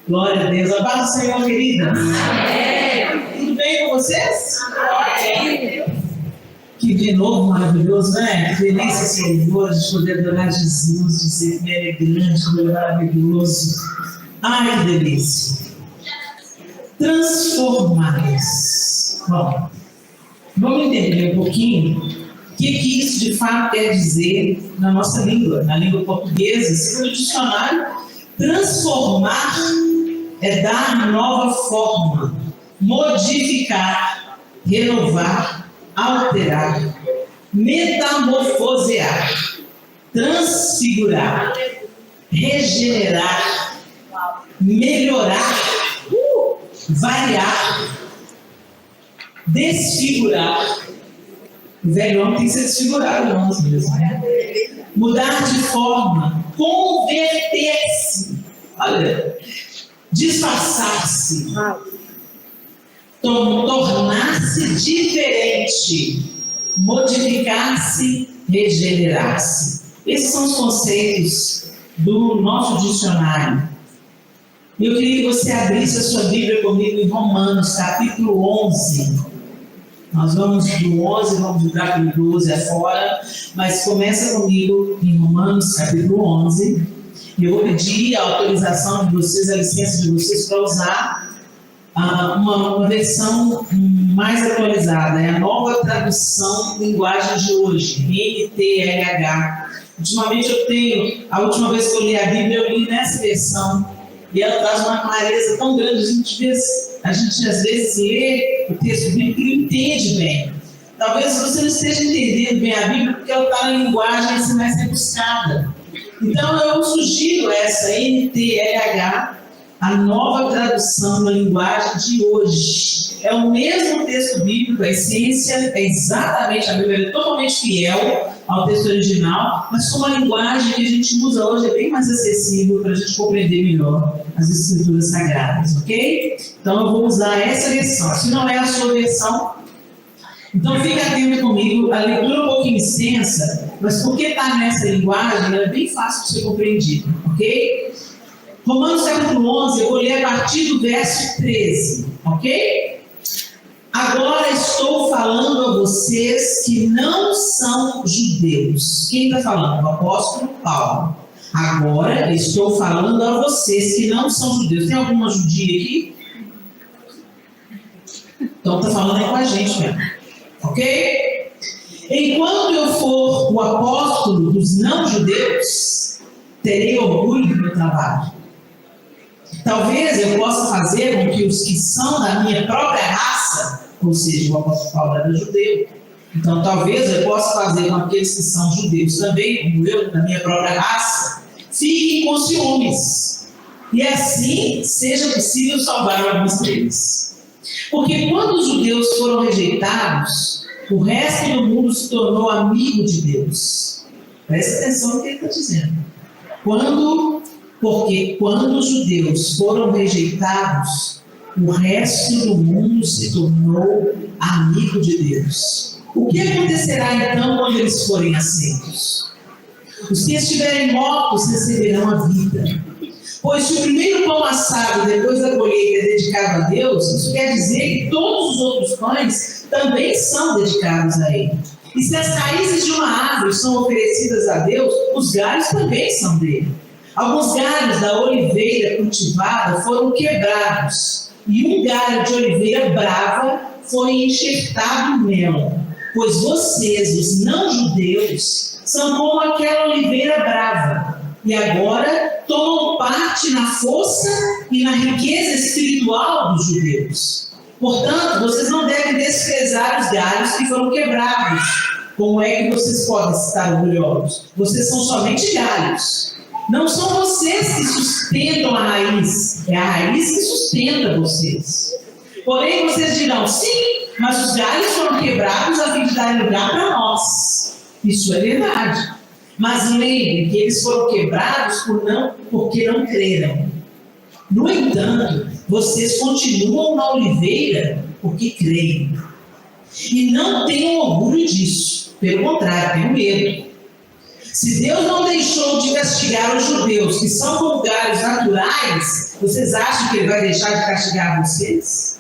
Glória a Deus. A paz do Senhor, queridas. Amém. Tudo bem com vocês? Amém. Que de novo maravilhoso, né? Que delícia esse louvor de poder adorar Jesus, dizer que Ele é grande, que Ele é maravilhoso. Ai, que delícia. Transformados. Bom, vamos entender um pouquinho o que isso de fato quer dizer na nossa língua, na língua portuguesa. Segundo o dicionário, transformar é dar nova forma, modificar, renovar, alterar, metamorfosear, transfigurar, regenerar, melhorar, variar, desfigurar. O velho homem tem que ser desfigurado, não mesmo, né? Mudar de forma, converter-se, olha, disfarçar-se, tornar-se diferente, modificar-se, regenerar-se. Esses são os conceitos do nosso dicionário. Eu queria que você abrisse a sua Bíblia comigo em Romanos, capítulo 11. Nós vamos do 11, vamos do capítulo 12 afora, mas começa comigo em Romanos, capítulo 11. E eu vou pedir a autorização de vocês, a licença de vocês para usar uma versão mais atualizada. É a nova tradução linguagem de hoje, NTLH. Ultimamente a última vez que eu li a Bíblia, eu li nessa versão. E ela traz uma clareza tão grande, a gente às vezes lê o texto bíblico e não entende bem. Talvez você não esteja entendendo bem a Bíblia porque ela está na linguagem assim mais rebuscada. Então eu sugiro essa NTLH, a nova tradução da linguagem de hoje. É o mesmo texto bíblico, a essência é exatamente a Bíblia, é totalmente fiel ao texto original, mas com uma linguagem que a gente usa hoje é bem mais acessível para a gente compreender melhor as escrituras sagradas, ok? Então eu vou usar essa versão. Se não é a sua versão, então fica atento comigo. A leitura é um pouquinho extensa, mas porque está nessa linguagem, ela é bem fácil de ser compreendida, ok? Romanos capítulo 11, eu vou ler a partir do verso 13, ok? Agora estou falando a vocês que não são judeus. Quem está falando? O apóstolo Paulo. Agora estou falando a vocês que não são judeus. Tem alguma judia aqui? Então está falando aí com a gente mesmo. Ok? Enquanto eu for o apóstolo dos não judeus, terei orgulho do meu trabalho. Talvez eu possa fazer com que os que são da minha própria raça, ou seja, o apóstolo Paulo era judeu, então talvez eu possa fazer com aqueles que são judeus também, como eu, da minha própria raça, fiquem com ciúmes, e assim seja possível salvar alguns deles. Porque quando os judeus foram rejeitados, o resto do mundo se tornou amigo de Deus. Presta atenção no que ele está dizendo. Porque quando os judeus foram rejeitados, o resto do mundo se tornou amigo de Deus. O que acontecerá então quando eles forem aceitos? Os que estiverem mortos receberão a vida. Pois se o primeiro pão assado depois da colheita é dedicado a Deus, isso quer dizer que todos os outros pães também são dedicados a Ele. E se as raízes de uma árvore são oferecidas a Deus, os galhos também são dele. Alguns galhos da oliveira cultivada foram quebrados, e um galho de oliveira brava foi enxertado nela. Pois vocês, os não-judeus, são como aquela oliveira brava, e agora tomam parte na força e na riqueza espiritual dos judeus. Portanto, vocês não devem desprezar os galhos que foram quebrados. Como é que vocês podem estar orgulhosos? Vocês são somente galhos. Não são vocês que sustentam a raiz, é a raiz que sustenta vocês. Porém, vocês dirão, sim, mas os galhos foram quebrados a fim de dar lugar para nós. Isso é verdade. Mas lembrem que eles foram quebrados porque não creram. No entanto, vocês continuam na oliveira porque creem. E não tenham orgulho disso. Pelo contrário, tenham medo. Se Deus não deixou de castigar os judeus, que são com lugares naturais, vocês acham que Ele vai deixar de castigar vocês?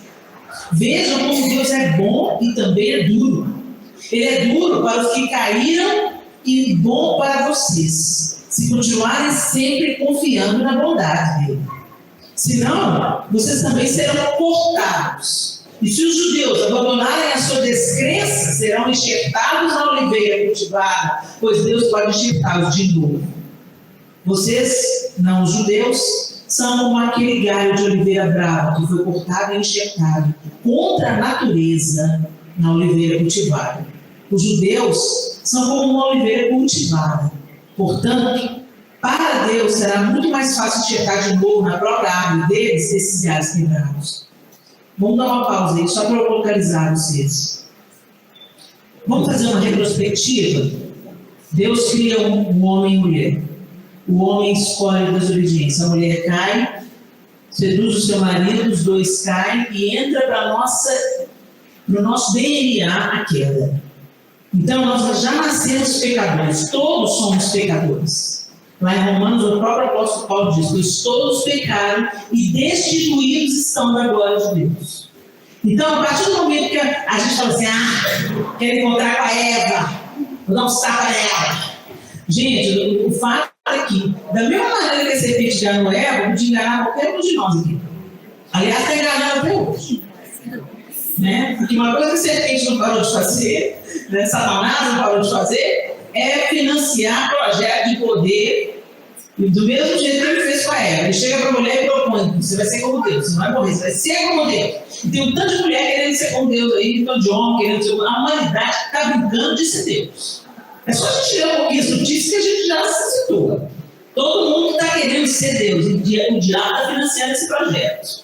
Vejam como Deus é bom e também é duro. Ele é duro para os que caíram e bom para vocês, se continuarem sempre confiando na bondade dele. Senão, vocês também serão cortados. E se os judeus abandonarem a sua descrença, serão enxertados na oliveira cultivada, pois Deus pode enxertá-los de novo. Vocês, não os judeus, são como aquele galho de oliveira brava que foi cortado e enxertado contra a natureza na oliveira cultivada. Os judeus são como uma oliveira cultivada. Portanto, para Deus será muito mais fácil enxertar de novo na própria árvore deles esses galhos quebrados. Vamos dar uma pausa aí, só para eu localizar vocês. Vamos fazer uma retrospectiva? Deus cria um homem e mulher. O homem escolhe a desobediência. A mulher cai, seduz o seu marido, os dois caem e entra para o nosso DNA a queda. Então, nós já nascemos pecadores. Todos somos pecadores. Lá em Romanos, o próprio apóstolo Paulo diz: pois todos pecaram e destituídos estão da glória de Deus. Então, a partir do momento que a gente fala assim, quero encontrar com a Eva, vou dar um tapa nela. Gente, o fato é que, da mesma maneira que a serpente enganou Eva, podia enganar qualquer um de nós aqui. Aliás, está enganando até hoje. Né? Porque uma coisa que a serpente não parou de fazer, né? Satanás não parou de fazer, é financiar projetos de poder, do mesmo jeito que ele fez com a Eva. Ele chega para a mulher e propõe: você vai ser como Deus, você não vai morrer, você vai ser como Deus. E tem um tanto de mulher querendo ser como Deus aí, um tanto de homem querendo ser como Deus. A humanidade está brincando de ser Deus. É só a gente ler um pouquinho as notícias que a gente já se situa. Todo mundo está querendo ser Deus, e o diabo está financiando esse projeto.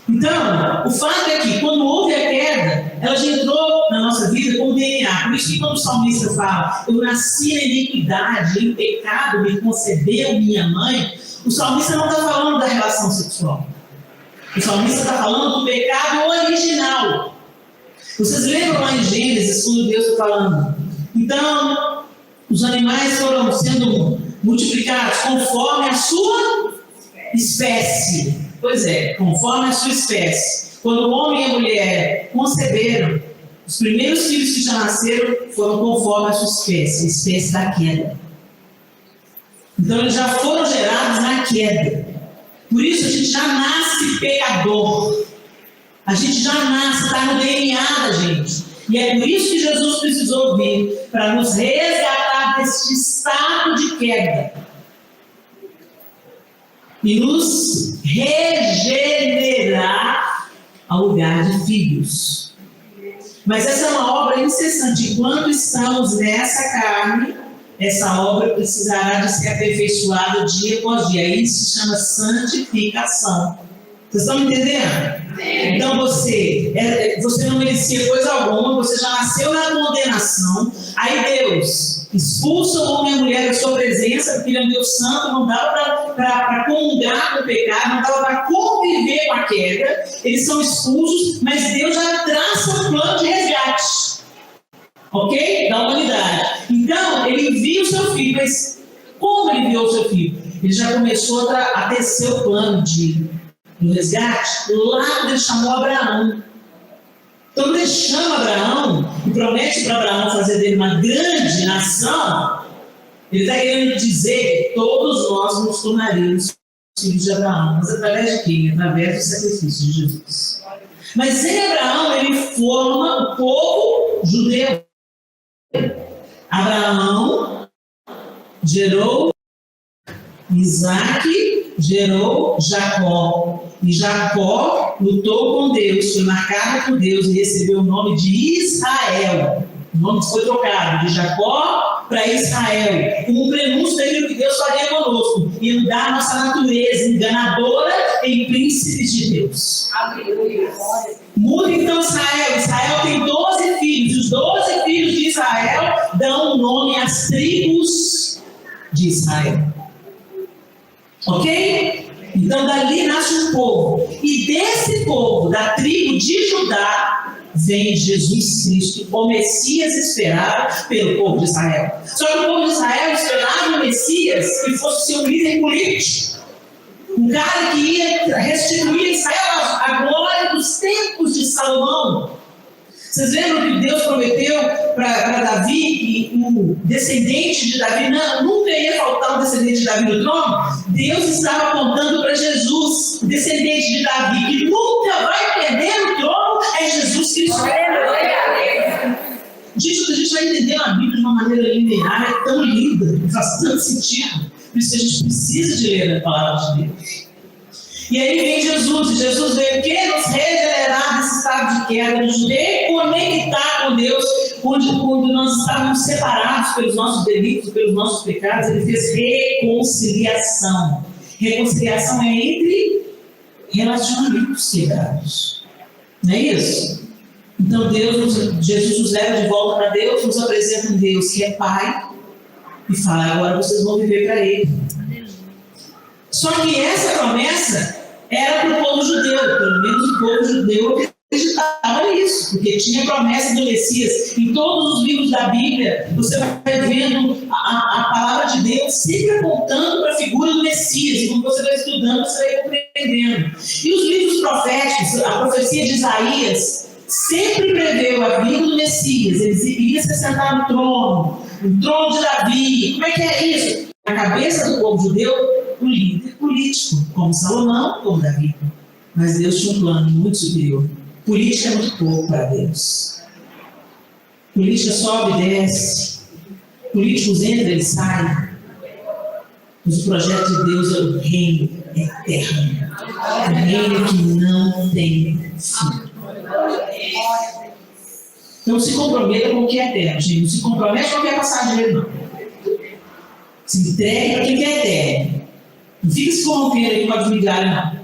Então, o fato é que quando houve a queda, ela já entrou na nossa vida com o DNA. Por isso que quando o salmista fala: eu nasci na iniquidade, em pecado me concebeu minha mãe, o salmista não está falando da relação sexual. O salmista está falando do pecado original. Vocês lembram lá em Gênesis, quando Deus está falando? Então, os animais foram sendo multiplicados conforme a sua espécie. Pois é, conforme a sua espécie. Quando o homem e a mulher conceberam, os primeiros filhos que já nasceram foram conforme a sua espécie, a espécie da queda. Então eles já foram gerados na queda. Por isso a gente já nasce pecador. A gente já nasce, está no DNA da gente. E é por isso que Jesus precisou vir, para nos resgatar deste estado de queda. E nos regenerar ao lugar de filhos. Mas essa é uma obra incessante. Enquanto estamos nessa carne, essa obra precisará de ser aperfeiçoada dia após dia. Isso se chama santificação. Vocês estão entendendo? Então você não merecia coisa alguma, você já nasceu na condenação. Aí Deus expulsa o homem e a mulher da sua presença, porque ele é um Deus santo, não dava para comungar com o pecado, não dava para conviver com a queda. Eles são expulsos, mas Deus já traça um plano de resgate, ok? Da humanidade. Então, ele envia o seu filho, mas como ele enviou o seu filho? Ele já começou a tecer o plano do resgate lá quando ele chamou Abraão. Então, quando ele chama Abraão e promete para Abraão fazer dele uma grande nação, ele está querendo dizer que todos nós nos tornaríamos filhos de Abraão. Mas através de quem? Através do sacrifício de Jesus. Mas em Abraão, ele forma o povo judeu. Abraão gerou Isaac, gerou Jacó. E Jacó lutou com Deus, foi marcado por Deus e recebeu o nome de Israel. O nome foi trocado de Jacó para Israel, como um prenúncio daquilo que Deus faria conosco, e mudar a nossa natureza enganadora em príncipes de Deus. Aleluia. Muda então Israel. Israel tem 12 filhos. Os 12 filhos de Israel dão o nome às tribos de Israel. Ok? Então dali nasce um povo. E desse povo, da tribo de Judá, vem Jesus Cristo, o Messias esperado pelo povo de Israel. Só que o povo de Israel esperava o Messias que fosse seu líder político. Um cara que ia restituir a Israel a glória dos tempos de Salomão. Vocês lembram que Deus prometeu para Davi que o descendente de Davi nunca ia faltar um descendente de Davi no trono? Deus estava apontando para Jesus, o descendente de Davi, que nunca vai perder o trono, é Jesus Cristo. Gente, a gente vai entender a Bíblia de uma maneira linear, é tão linda, faz tanto sentido. Por isso que a gente precisa de ler a palavra de Deus. E aí vem Jesus, e Jesus veio nos regenerar desse estado de queda, nos reconectar com Deus, quando nós estávamos separados pelos nossos delitos, pelos nossos pecados. Ele fez reconciliação. Reconciliação é entre relacionamentos quebrados. Não é isso? Então Jesus nos leva de volta para Deus, nos apresenta um Deus que é Pai, e fala: agora vocês vão viver para Ele. Só que essa promessa era para o povo judeu, pelo menos o povo judeu acreditava nisso, porque tinha promessa do Messias. Em todos os livros da Bíblia, você vai vendo a palavra de Deus sempre apontando para a figura do Messias, e quando você vai estudando, você vai compreendendo. E os livros proféticos, a profecia de Isaías, sempre preveu a vinda do Messias. Ele iria se sentar no trono de Davi. Como é que é isso? Na cabeça do povo judeu, o líder político, como Salomão, como Davi. Mas Deus tinha um plano muito superior. Política é muito pouco para Deus. Política só obedece. Políticos entram e saem. Mas o projeto de Deus é o reino eterno. O reino que não tem fim. Então se comprometa com o que é eterno, gente. Não se compromete com o que é passageiro, não. Se entregue para quem quer eterno. Não fica se corrompendo aí com a migalha,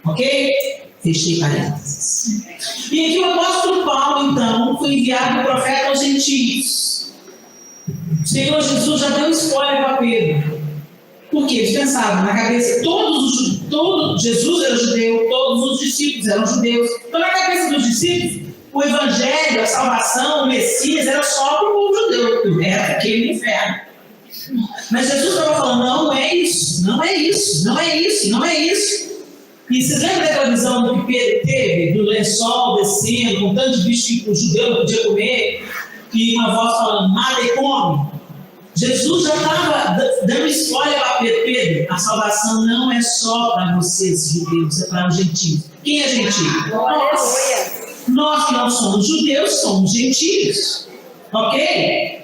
não. Ok? Fechei parênteses. E aqui o apóstolo Paulo, então, foi enviado o profeta aos gentios. O Senhor Jesus já deu um spoiler para Pedro. Por quê? Eles pensavam na cabeça, Jesus era judeu, todos os discípulos eram judeus. Então, na cabeça dos discípulos, o evangelho, a salvação, o Messias era só para o povo judeu, o resto aquele inferno. Mas Jesus estava falando: não é isso, não é isso, não é isso, não é isso. E vocês lembram daquela visão do que Pedro teve, do lençol descendo, com tanto de bicho que o judeu não podia comer, e uma voz falando: nada e come. Jesus já estava dando spoiler para Pedro: a salvação não é só para vocês judeus, é para os gentios. Quem é gentio? Nós que não somos judeus, somos gentios. Ok?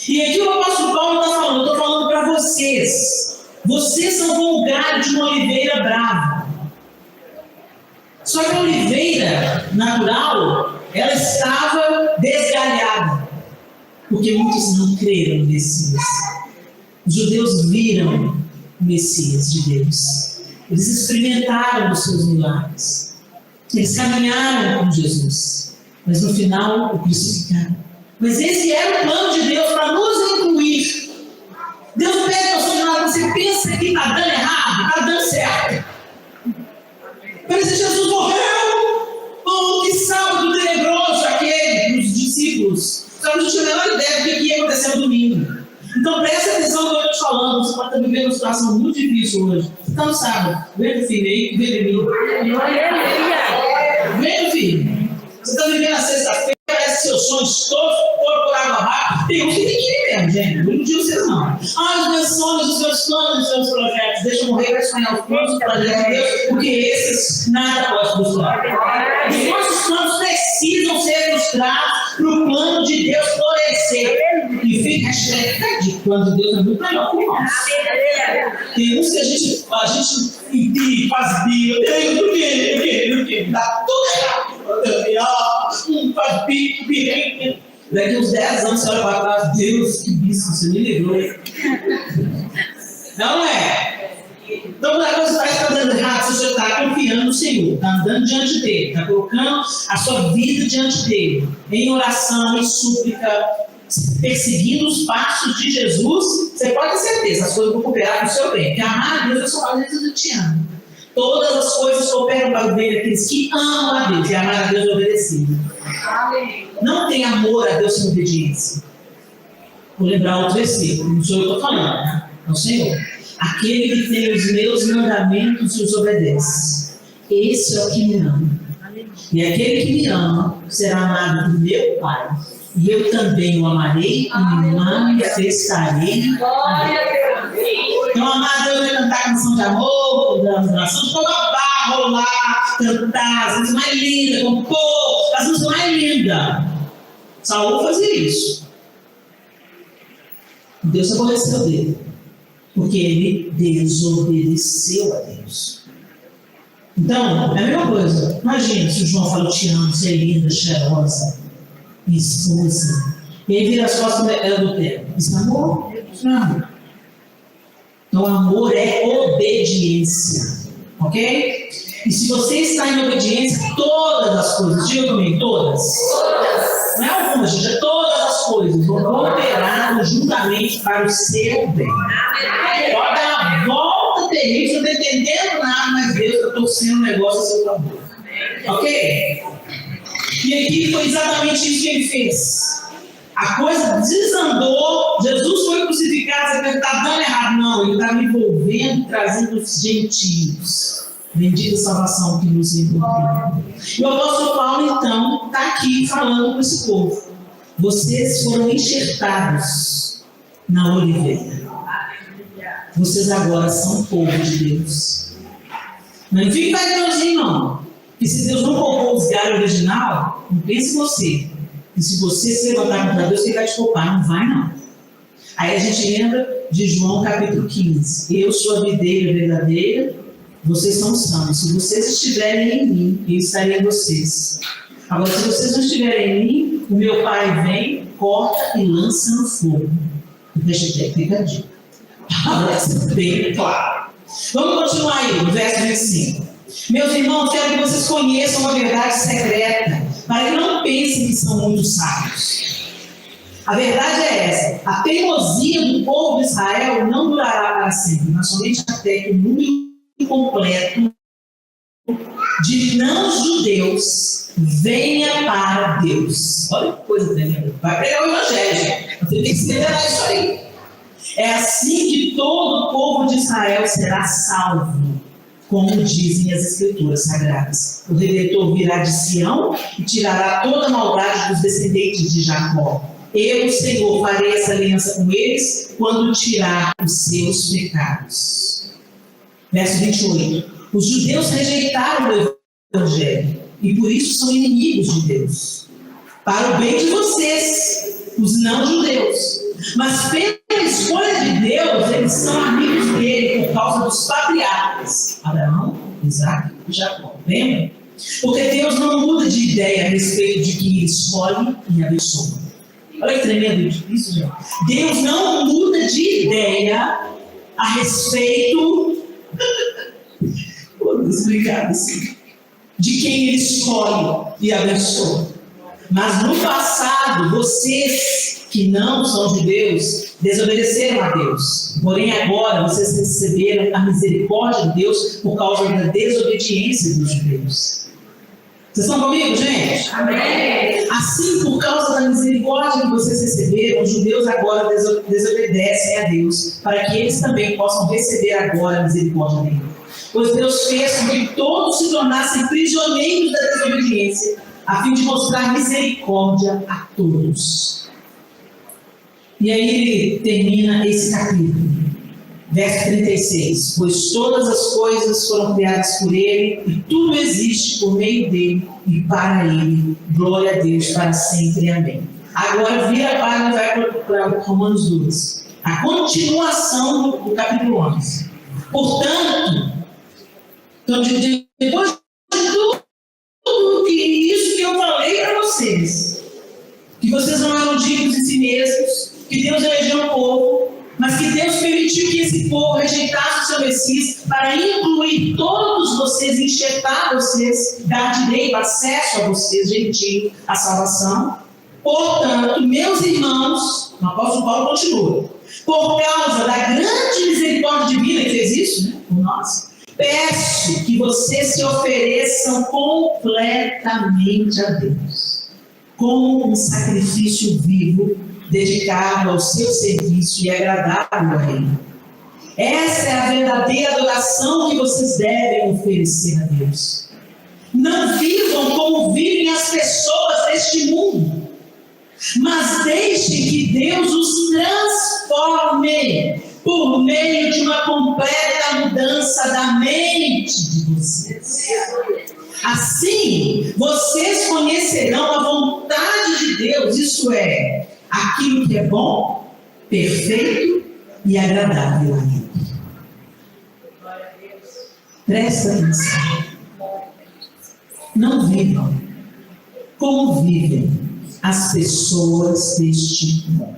E aqui o apóstolo Paulo está falando: eu estou falando para vocês. Vocês são como o galho de uma oliveira brava. Só que a oliveira natural, ela estava desgalhada, porque muitos não creram no Messias. Os judeus viram o Messias de Deus. Eles experimentaram os seus milagres. Eles caminharam com Jesus. Mas no final, o crucificaram. Mas esse era o plano de Deus para nos incluir. Deus pega o seu lado, você pensa que está dando errado, está dando certo. Parece que Jesus morreu. Oh, que sábado tenebroso aquele para os discípulos. Só que a gente tinha a menor ideia do que ia acontecer no domingo. Então preste atenção no que eu estou te falando. Você pode estar vivendo uma situação muito difícil hoje. Então sábado, vem do filho aí, vem de mim. Vem do filho. Você está vivendo a sexta-feira, parece que seus sonhos todos foram por água rápida. Tem uns que tem que ir mesmo, gente. Não iludiu vocês não. Os meus sonhos, os meus planos, os meus projetos. Deixa eu morrer para sonhar os planos, os projetos de Deus, porque esses nada pode frustrar. Os nossos planos precisam ser frustrados para o plano de Deus florescer. E fica cheio de plano de Deus é muito melhor que o nosso. Tem uns que a gente impide, faz bico, do que? Dá tudo errado. Faz bico. Daqui uns 10 anos você olha para trás: Deus, que bicho, você me livrou. Não é? Então, quando você está dando errado, você está confiando no Senhor, está andando diante dele, está colocando a sua vida diante dele, em oração, em súplica, perseguindo os passos de Jesus. Você pode ter certeza, as coisas vão cooperar para o seu bem. Porque amar a Deus é só fazer tudo te ama. Todas as coisas cooperam para o bem daqueles que amam a Deus, e amar a Deus é obedecido. Não tem amor a Deus sem obediência. Vou lembrar outro versículo, não sou eu que estou falando, né? É o Senhor. Aquele que tem os meus mandamentos e os obedece. Esse é o que me ama. E aquele que me ama será amado do meu Pai. E eu também o amarei e me manifestarei. Então, amar Deus é cantar canção de amor, oração de babá, rolar, cantar, as músicas mais lindas, compor, as músicas mais lindas. Saul fazia isso. Deus aborreceu dele, porque ele desobedeceu a Deus. Então, é a mesma coisa. Imagina se o João fala: te amo, você é linda, cheirosa, minha esposa. E aí vira as costas do tempo. Isso é amor? Não. Então, amor é obediência. Ok? E se você está em obediência, todas as coisas, diga comigo, todas. Não é algumas, gente, é todas as coisas vão cooperar juntamente para o seu bem. Pode dar uma volta terrível, não estou entendendo nada, mas Deus está torcendo o negócio a seu favor. Ok? E aqui foi exatamente isso que ele fez. A coisa desandou, Jesus foi crucificado, você está dando errado. Não, ele está me envolvendo, trazendo os gentios. Bendita salvação que nos envolveu. E o apóstolo Paulo, então, está aqui falando com esse povo. Vocês foram enxertados na oliveira. Vocês agora são povo de Deus. Não fique vaidosinho, não. E se Deus não poupou os galhos original, não pense em você. E se você se levantar contra Deus, ele vai te poupar. Não vai, não. Aí a gente lembra de João capítulo 15. Eu sou a videira verdadeira, vocês são santos. Se vocês estiverem em mim, eu estarei em vocês. Agora, se vocês não estiverem em mim, o meu Pai vem, corta e lança no fogo. Deixa eu ter a dica. Parece bem claro. Vamos continuar aí, no verso 25. Meus irmãos, quero que vocês conheçam uma verdade secreta, para que não pensem que são muito sábios. A verdade é essa: a teimosia do povo de Israel não durará para sempre, mas somente até que o número completo de não-judeus venha para Deus. Olha que coisa tremenda. Vai pregar o evangelho, gente. Você tem que celebrar isso aí. É assim que todo o povo de Israel será salvo, como dizem as Escrituras Sagradas. O Redentor virá de Sião e tirará toda a maldade dos descendentes de Jacó. Eu, o Senhor, farei essa aliança com eles quando tirar os seus pecados. Verso 28. Os judeus rejeitaram o Evangelho e por isso são inimigos de Deus. Para o bem de vocês, os não-judeus. Mas pela escolha de Deus, eles são amigos dele por causa dos patriarcas: Abraão, Isaac e Jacó. Lembra? Porque Deus não muda de ideia a respeito de quem ele escolhe e abençoa. Olha que tremendo isso, gente. Deus não muda de ideia a respeito vou explicar assim, de quem ele escolhe e abençoa. Mas no passado, vocês que não são judeus desobedeceram a Deus. Porém, agora vocês receberam a misericórdia de Deus por causa da desobediência dos judeus. Vocês estão comigo, gente? Amém. Assim, por causa da misericórdia que vocês receberam, os judeus agora desobedecem a Deus, para que eles também possam receber agora a misericórdia dele. Pois Deus fez com que todos se tornassem prisioneiros da desobediência, a fim de mostrar misericórdia a todos. E aí ele termina esse capítulo, verso 36. Pois todas as coisas foram criadas por ele, e tudo existe por meio dele e para ele. Glória a Deus para sempre. Amém. Agora vira a página e vai para Romanos 2. A continuação do capítulo 11. Portanto, depois de tudo isso que eu falei para vocês, que vocês não eram dignos em si mesmos, que Deus elegeu um povo, mas que Deus permitiu que esse povo rejeitasse o seu Messias para incluir todos vocês, enxertar vocês, dar direito, acesso a vocês, gentios, à salvação. Portanto, meus irmãos, o apóstolo Paulo continua, por causa da grande misericórdia divina que fez isso, né, por nós, peço que vocês se ofereçam completamente a Deus. como um sacrifício vivo, dedicado ao seu serviço e agradável a Ele. Essa é a verdadeira adoração que vocês devem oferecer a Deus. Não vivam como vivem as pessoas deste mundo, mas deixem que Deus os transforme por meio de uma completa mudança da mente de vocês. Assim, vocês conhecerão a vontade de Deus, isso é, aquilo que é bom, perfeito e agradável a Ele. Presta atenção. Não vivam como vivem as pessoas deste mundo.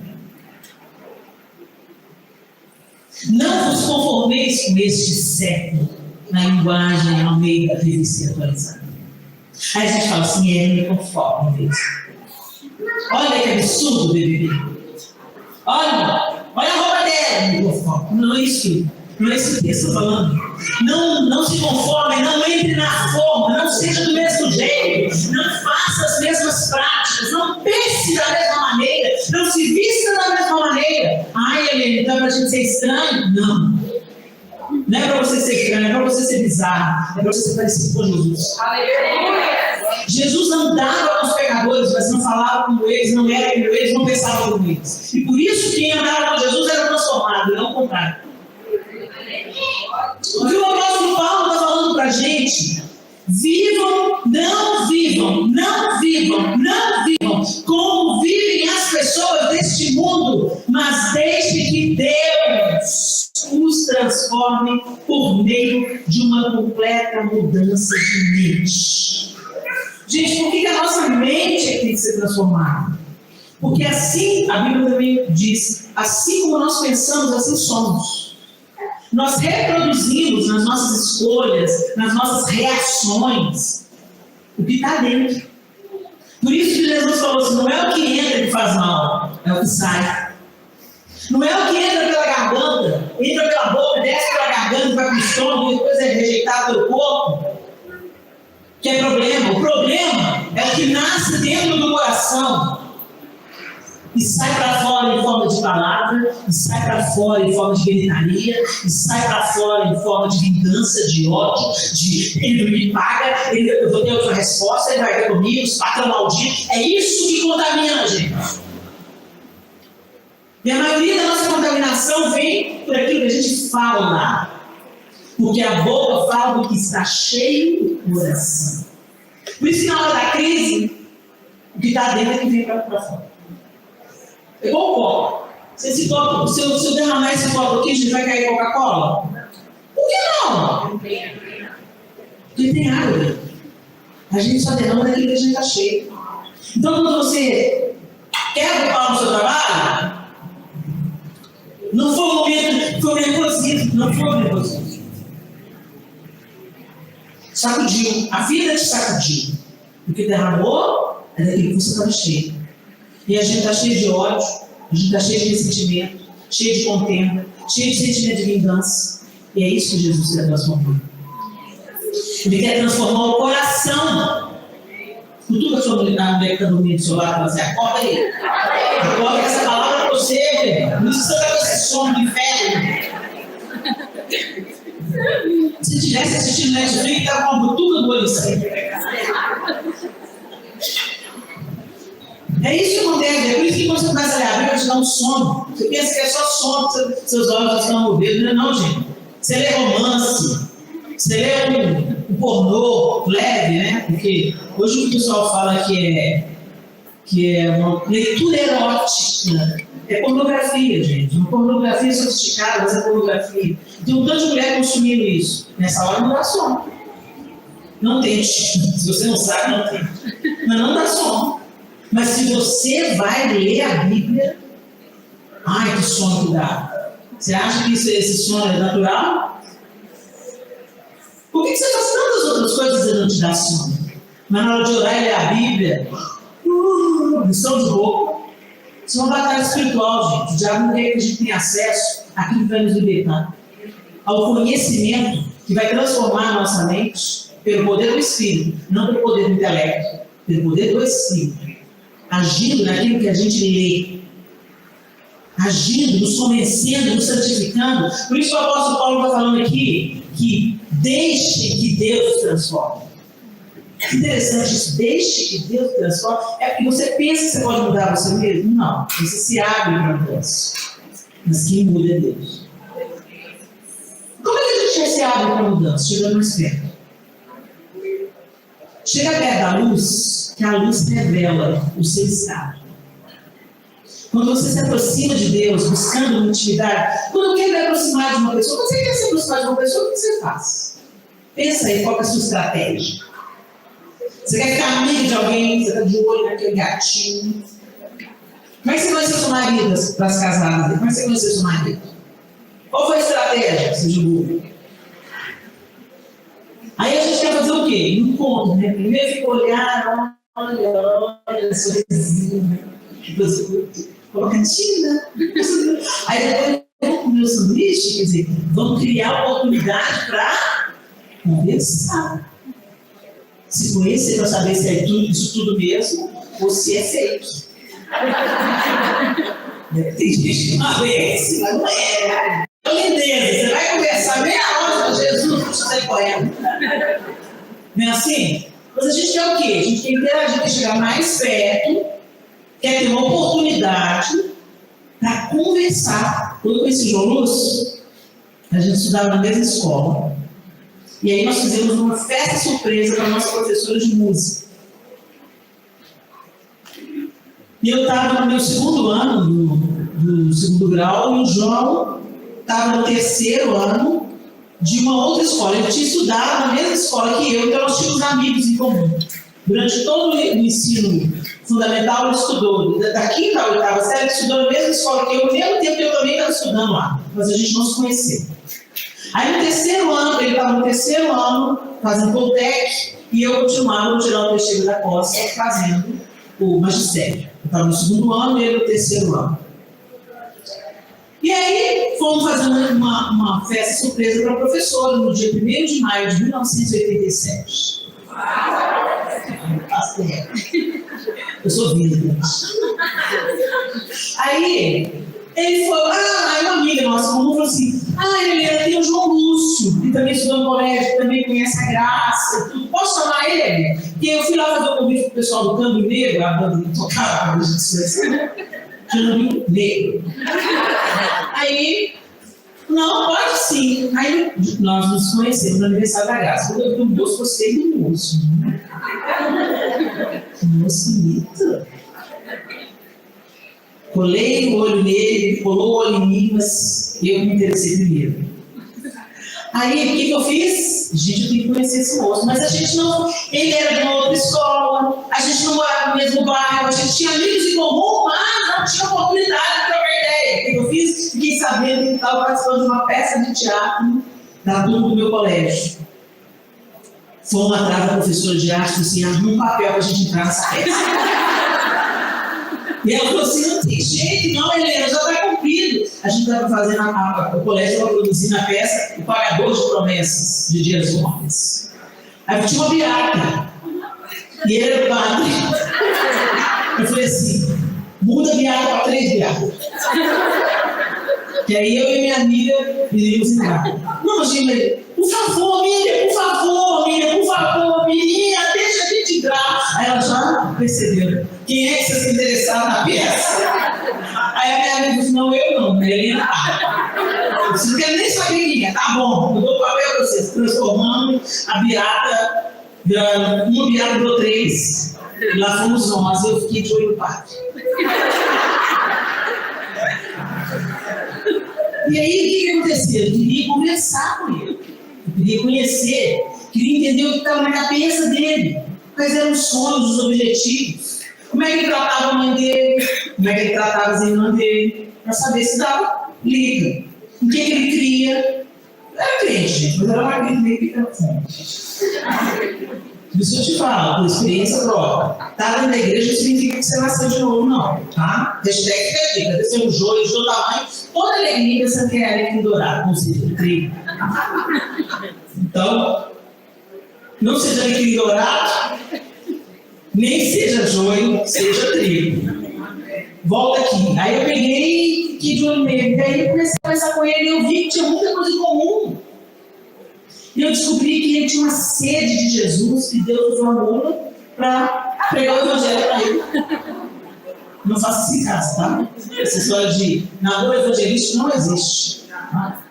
Não vos conformeis com este século, na linguagem ao meio da revista atualizada. Aí a gente fala assim, me conforme mesmo. Olha que absurdo, bebê. Olha a roupa dela, me conforme. Não é isso. Não é isso que eu estou falando. Não se conforme, não entre na forma, não seja do mesmo jeito, não faça as mesmas práticas, não pense da mesma maneira, não se vista da mesma maneira. Ai, Helena, então é para a gente ser estranho? Não. Não é para você ser estranho, é para você ser bizarro, é para você ser parecido com Jesus. Aleluia! Jesus andava com os pecadores, mas não falava como eles, não era como eles, não pensava como eles. E por isso quem andava com Jesus era transformado, não o contrário. O que o apóstolo Paulo está falando para a gente? Não vivam como vivem as pessoas deste mundo, mas deixe que Deus os transforme por meio de uma completa mudança de mente. Gente, por que a nossa mente tem que ser transformada? Porque assim, a Bíblia também diz, assim como nós pensamos, assim somos. Nós reproduzimos nas nossas escolhas, nas nossas reações, o que está dentro. Por isso que Jesus falou assim, não é o que entra que faz mal, é o que sai. Não é o que entra pela garganta, entra pela boca, desce pela garganta, vai para o estômago e depois é rejeitado pelo corpo, que é problema. O problema é o que nasce dentro do coração. E sai para fora em forma de palavra, e sai para fora em forma de gritaria, e sai para fora em forma de vingança, de ódio, de ele não me paga, eu vou ter outra resposta, ele vai ver comigo, os patrão maldito. É isso que contamina a gente. E a maioria da nossa contaminação vem por aquilo que a gente fala, porque a boca fala do que está cheio do coração. Por isso que na hora da crise, o que está dentro é que vem para fora. É igual o copo. Se eu derramar esse copo aqui, a gente vai cair Coca-Cola? Por que não? Porque tem água. A gente só derrama daquilo que a gente está cheio. Então, quando você quer ocupar no seu trabalho, não foi o momento, foi nervosismo, não foi o nervosismo. Sacudiu. A vida te sacudiu. O que derramou é daquilo que você estava cheio. E a gente está cheio de ódio, a gente está cheio de ressentimento, cheio de contenda, cheio de sentimento de vingança. E é isso que Jesus quer transformar. Ele quer transformar o coração. Cutuca a sua mulher que está dormindo do seu lado e fala assim, acorda aí. Acorda essa palavra para você, velho. Não precisa dar esse sono de inferno. Se estivesse assistindo Netflix, estava com uma butuca do olho assim. É isso que acontece, é por isso que quando você começa a ler a Bíblia, te dá um sono. Você pensa que é só sono, seus olhos já estão movidos. Não é não, gente. Você lê romance, você lê um pornô leve, né? Porque hoje o pessoal fala que é uma leitura erótica. É pornografia, gente. Uma pornografia sofisticada, mas é pornografia. Tem um tanto de mulher consumindo isso. Nessa hora não dá sono. Não tente. Se você não sabe, não tente. Mas não dá sono. Mas se você vai ler a Bíblia, ai, que sono que dá. Você acha que esse sono é natural? Por que você faz tantas outras coisas e não te dá sono? Mas na hora de orar e ler a Bíblia, lição de boca. Isso é uma batalha espiritual, gente. O diabo não quer que a gente tenha acesso àquilo que vai nos libertar. Ao conhecimento que vai transformar a nossa mente pelo poder do Espírito, não pelo poder do intelecto, pelo poder do Espírito. agindo naquilo que a gente lê, agindo, nos convencendo, nos santificando. Por isso o apóstolo Paulo está falando aqui que deixe que Deus transforme. Interessante isso, deixe que Deus transforme. É porque você pensa que você pode mudar você mesmo? Não, você se abre para mudança. Mas quem muda é Deus. Como é que a gente se abre para mudança? Chegando mais perto. Chega perto da luz, que a luz revela o seu estado. Quando você se aproxima de Deus, buscando uma intimidade, quando quer me aproximar de uma pessoa, quando você quer se aproximar de uma pessoa, o que você faz? Pensa aí, qual é a sua estratégia? Você quer ficar amigo de alguém, você está de olho naquele gatinho. Como é que você conheceu seu marido para as casadas? Como é que você conheceu seu marido? Qual foi a estratégia que você julgou? Aí a gente quer fazer o quê? Encontro, né? Primeiro fica olhando, olha, sorrisinho, coloca Tina. Aí depois vamos comer o sanduíche, quer dizer, vamos criar oportunidade para conversar. Se conhecer para saber se é isso tudo mesmo ou se é fake. Tem gente que não conhece, mas não é. Lindeza, você vai conversar meia hora com Jesus, você sai correndo. Não é assim? Mas a gente quer o quê? A gente quer interagir, quer chegar mais perto, quer ter uma oportunidade para conversar. Quando eu conheci o João Lúcio, a gente estudava na mesma escola. E aí nós fizemos uma festa surpresa para a nossa professora de música. E eu estava no meu segundo ano, do segundo grau, e o João estava no terceiro ano de uma outra escola. Ele tinha estudado na mesma escola que eu, então nós tínhamos amigos em comum. Durante todo o ensino fundamental, ele estudou. Da quinta à oitava série, ele estudou na mesma escola que eu, ao mesmo tempo que eu também estava estudando lá. Mas a gente não se conheceu. Aí no terceiro ano, ele estava no terceiro ano, fazendo Poltec, e eu continuava no Geraldo Teixeira da Costa, fazendo o magistério. Eu estava no segundo ano e ele no terceiro ano. E aí, fomos fazer uma festa surpresa para a professora no dia 1º de maio de 1987. Eu sou viva. Aí, ele falou, aí uma amiga nossa comum falou assim, Helena, tem o João Lúcio, que também estudou no colégio, que também conhece a Graça, tudo. Posso chamar ele? E eu fui lá fazer um convite para o pessoal do Câmbio Negro, a banda que tocava, a gente se Câmbio Negro. Aí, não, pode sim. Aí nós nos conhecemos no aniversário da Graça. Quando eu vi o moço, gostei do moço. Moço bonito. Colei o olho nele, ele colou o olho em mim, mas eu me interessei primeiro. Aí, o que eu fiz? Gente, eu tenho que conhecer esse moço. Mas a gente não... Ele era de uma outra escola, a gente não morava no mesmo bairro, a gente tinha amigos em comum, mas não tinha oportunidade de trocar ideia. O que eu fiz? Fiquei sabendo que ele estava participando de uma peça de teatro da turma do meu colégio. Fomos atrás da professora de arte, assim, arruma um papel para a gente entrar nessa peça. E ela falou assim, não tem jeito, não, Helena, já está cumprido. A gente estava fazendo, o colégio estava produzindo a peça O Pagador de Promessas, de Dias Gomes. Aí tinha uma beata, e ele era o padre. Eu falei assim, muda a beata para 3 beatas. Que aí eu e minha amiga iríamos entrar. Não, Gina, por favor, menina, deixa a gente entrar. Aí ela já percebeu. Quem é que você se interessava na peça? Aí a minha amiga disse, não, eu não, a Helena tá. Eu disse, não quero nem saber quem é. Tá bom, eu dou o papel para vocês, transformando a beata, uma beata virou 3. Lá fomos nós, eu fiquei de olho no padre. E aí, o que aconteceu? Eu queria conversar com ele. Eu queria conhecer, queria entender o que estava na cabeça dele. Quais eram os sonhos, os objetivos. Como é que ele tratava a mãe dele, como é que ele tratava as irmãs dele, para saber se dava liga. O que ele cria. Era crente, gente, mas era uma crente meio pica-fundo. Isso eu te falo, por experiência própria. Estar dentro da igreja não significa que você nasceu de novo, não. Tá? Hashtag fica dica. Deve ser um joio de todo tamanho. Toda alegria você quer alecrim dourado, com certeza, trigo. Então, não seja alecrim dourado, Nem seja joio, seja trigo. Volta aqui. Aí eu peguei aqui de olho nele. Daí eu comecei a conversar com ele e eu vi que tinha muita coisa em comum. E eu descobri que ele tinha uma sede de Jesus e Deus usou a Lula para pregar o evangelho para ele. Não faça isso em casa, tá? Essa história de namoro evangelístico não existe. Tá?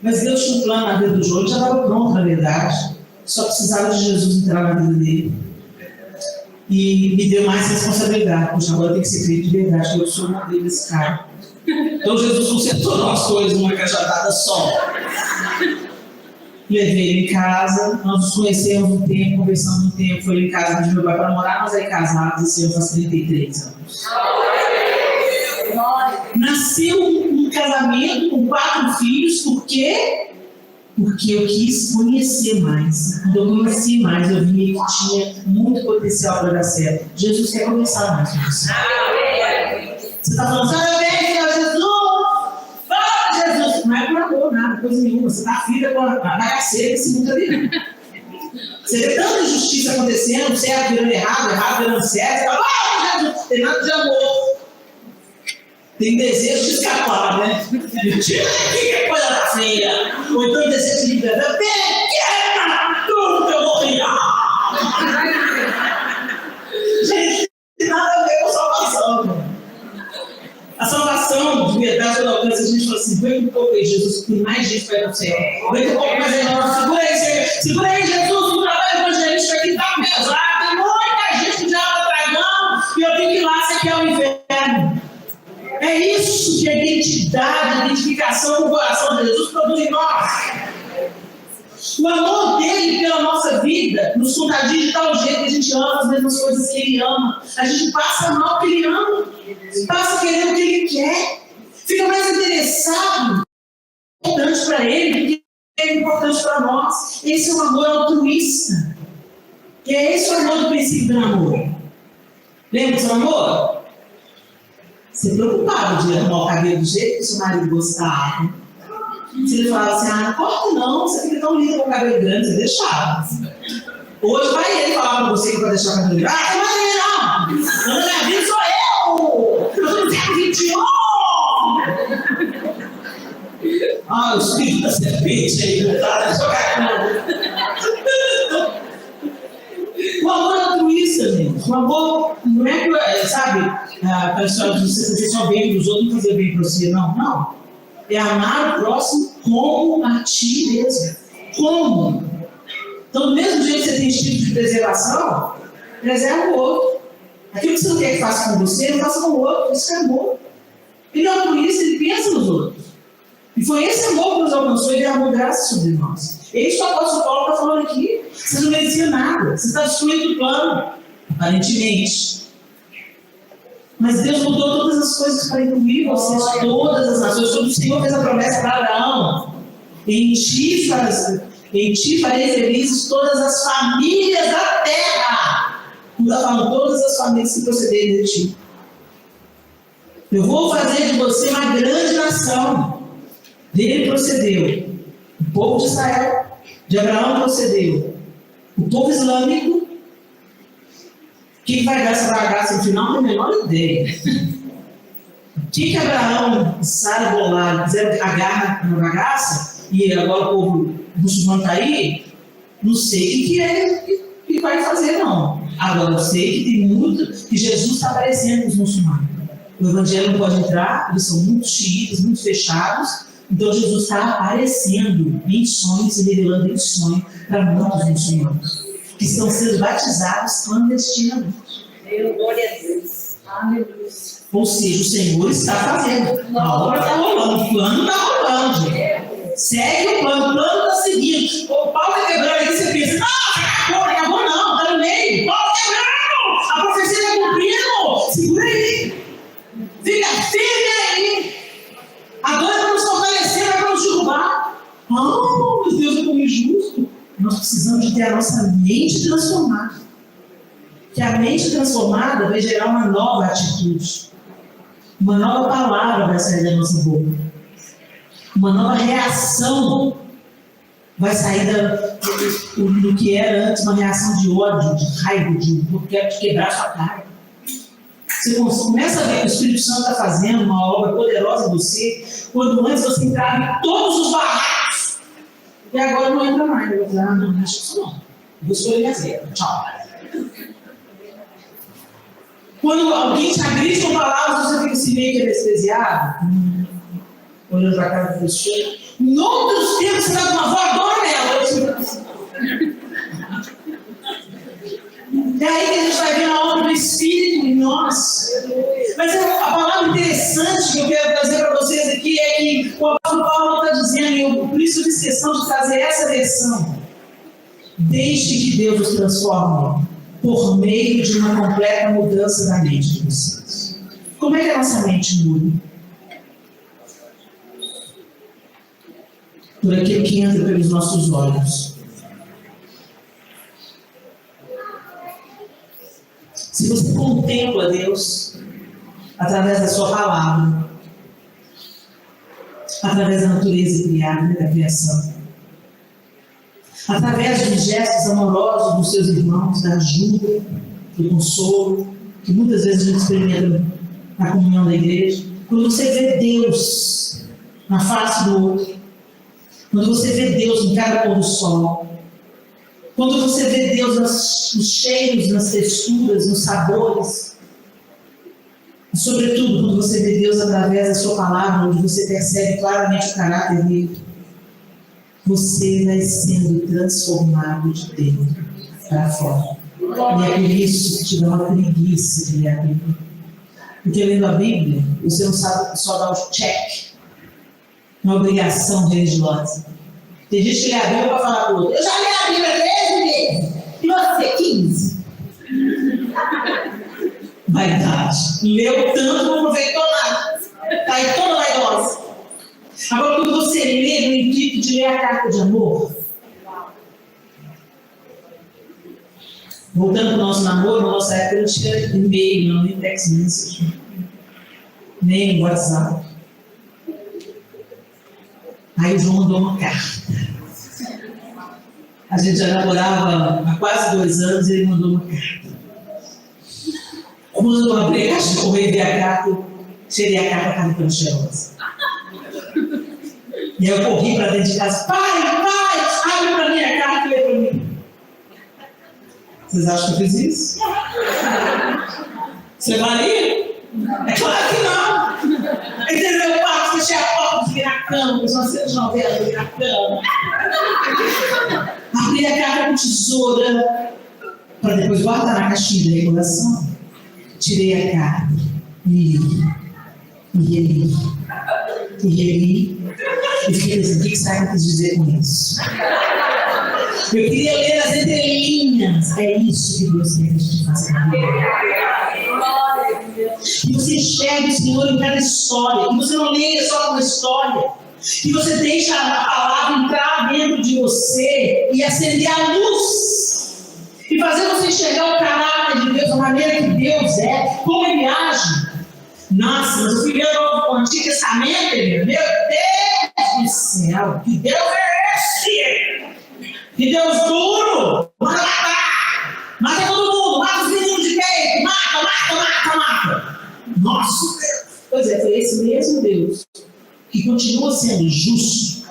Mas Deus tinha um plano na vida do João, ele já estava pronto, na verdade. Só precisava de Jesus entrar na vida dele. E me deu mais responsabilidade. Poxa, agora tem que ser feito de verdade, que eu sou uma desse cara. Então Jesus concentrou as coisas numa cajadada só. Levei ele em casa, nós nos conhecemos um tempo, conversamos um tempo, foi em casa de meu pai para morar, nós aí casados, esse ano faz 33 anos. Nasceu um casamento com 4 filhos, por quê? Porque eu quis conhecer mais. Quando eu conheci mais, eu vi que tinha muito potencial para dar certo. Jesus quer conversar mais com você. Você está falando, sabe bem, Jesus? Fala, Jesus! Não é por amor, nada, coisa nenhuma. Você está aflita com a bagaceira desse mundo ali. Você vê tanta injustiça acontecendo, certo virando errado, errado virando certo. Você fala, Jesus! Tem nada de amor. Tem desejo de escapar, né? Mentira, que é coisa da feia. Ou então desejo de liberdade. Pequena, tudo que eu vou criar. Gente, tem nada a ver com salvação. A salvação, de verdade, quando alcança, a gente fala assim, vem um pouco aí, Jesus, que mais gente vai no céu. Vem um pouco mais aí, segura aí, Jesus, o trabalho evangelístico aqui tá pesado. Tem muita gente que já está tragando e eu tenho que ir lá, você quer o inferno. É isso que a identidade, a identificação com o coração de Jesus produz em nós. O amor dele pela nossa vida nos contagia de tal jeito que a gente ama as mesmas coisas que ele ama. A gente passa mal o que ele ama, passa a querer o que ele quer, fica mais interessado, importante para ele do que é importante para nós. Esse é o amor altruísta. E é esse o amor do princípio do amor. Lembra do seu amor? Ser preocupado de arrumar o cabelo do jeito que o seu marido gostava. Se ele falava assim, não corta não, você fica tão lindo com o cabelo grande, você deixava. Hoje vai ele falar pra você que vai deixar o cabelo grande. Você não vai ver não! Quando minha vida sou eu! Eu não tenho 21! O espírito da serpente aí, voltado a jogar o amor é altruísta, gente. O amor não é, sabe, a história de você só bem para os outros, não fazer bem para você, não. É amar o próximo como a ti mesmo. Como? Então, do mesmo jeito que você tem instinto de preservação, preserva o outro. Aquilo que você não quer que faça com você, não faça com o outro. Isso é amor. Ele é altruísta, ele pensa nos outros. E foi esse amor que nos alcançou e derramou graça sobre nós. É isso que o apóstolo Paulo está falando aqui. Você não merecia nada. Você está destruindo o plano, aparentemente. Mas Deus mudou todas as coisas para incluir vocês, todas as nações. Quando o Senhor fez a promessa para Abraão, em ti farei felizes todas as famílias da terra. Não está falando todas as famílias que procederem de ti. Eu vou fazer de você uma grande nação. Dele procedeu o povo de Israel, de Abraão procedeu o povo islâmico. O que vai dar essa bagaça no final? Não tenho a menor ideia. O que Abraão e Sara bolaram, fizeram a garra na bagaça, e agora o povo muçulmano está aí? Não sei o que é que vai fazer, não. Agora eu sei que tem muito, que Jesus está aparecendo com os muçulmanos. O evangelho não pode entrar, eles são muito xiitas, muito fechados. Então Jesus está aparecendo em sonhos e revelando em sonho para muitos muçulmanos que estão sendo batizados clandestinamente. Glória a Deus. Aleluia. Ou seja, o Senhor está fazendo. A obra está rolando, o plano está rolando. Segue o plano está seguindo. O pau está quebrando aí, você pensa, acabou não, está no meio. O pau está quebrando, a profecia está cumprindo. Segura aí. Fica firme aí. Agora vamos fortalecer, vai nos derrubar. Meu Deus, é tão injusto. Nós precisamos de ter a nossa mente transformada. Que a mente transformada vai gerar uma nova atitude. Uma nova palavra vai sair da nossa boca. Uma nova reação. vai sair do que era antes uma reação de ódio, de raiva, de quebrar sua cara. Você começa a ver que o Espírito Santo está fazendo uma obra poderosa em você, quando antes você entrava em todos os barracos, e agora não entra mais. Eu vou dizer, não acho isso não. Vou escolher minha zero. Tchau. Quando alguém te agride com palavras, você fica assim meio que anestesiado, olhando para a cara da pessoa. Em outros tempos, você dá uma voadora nela. É aí que a gente vai ver a obra do Espírito em nós. Mas a palavra interessante que eu quero trazer para vocês aqui é que o apóstolo Paulo está dizendo, e eu por isso fiz questão de trazer essa versão. Deixe que Deus os transforme por meio de uma completa mudança da mente de vocês. Como é que a nossa mente muda? Por aquilo que entra pelos nossos olhos. Se você contempla Deus através da sua palavra, através da natureza criada, da criação, através dos gestos amorosos dos seus irmãos, da ajuda, do consolo, que muitas vezes a gente experimenta na comunhão da igreja, quando você vê Deus na face do outro, quando você vê Deus em cada pôr do sol, quando você vê Deus nos cheiros, nas texturas, nos sabores, e sobretudo quando você vê Deus através da sua palavra, onde você percebe claramente o caráter dele, você vai sendo transformado de dentro para fora. E é por isso que te dá uma preguiça de ler a Bíblia. Porque lendo a Bíblia, você não sabe só dar o check, uma obrigação religiosa. Tem gente que lê a Bíblia para falar para o outro, eu já li a Bíblia 13 vezes, e você 15. Vaidade. Leu tanto, não aproveitou nada. Está aí toda vaidosa. Agora, quando você lê no intuito de ler a carta de amor, voltando para o nosso namoro, na nossa época não tinha e-mail, não, nem text message, nem WhatsApp. Aí o João mandou uma carta. A gente já namorava há quase 2 anos e ele mandou uma carta. Quando eu abri a caixa de correio e vi a carta, tirei a carta, estava ficando cheirosa. E aí eu corri para dentro de casa, pai, abre para mim a carta e lê para mim. Vocês acham que eu fiz isso? Você valia? É claro que não. Entendeu? Eu passo, fechei a porta, fiquei na cama, eu só aceito de novela, fiquei na cama. Abri a carta com tesoura, para depois guardar na caixinha de regulação. Tirei a carta e reli. E fiquei pensando, o que Simon quis dizer com isso? Eu queria ler as entrelinhas. É isso que Deus quer que a gente faça. Que você enxergue o Senhor em cada história. Que você não leia só uma história. Que você deixe a palavra entrar dentro de você e acender a luz. E fazer você enxergar o caráter de Deus, a maneira que Deus é, como Ele age. Nossa, mas eu fui ler o Antigo Testamento, meu Deus do céu, que Deus é esse? Que Deus duro, manda matar, mata todo mundo, mata os meninos de peito, mata. Nossa, pois é, foi esse mesmo Deus que continua sendo justo,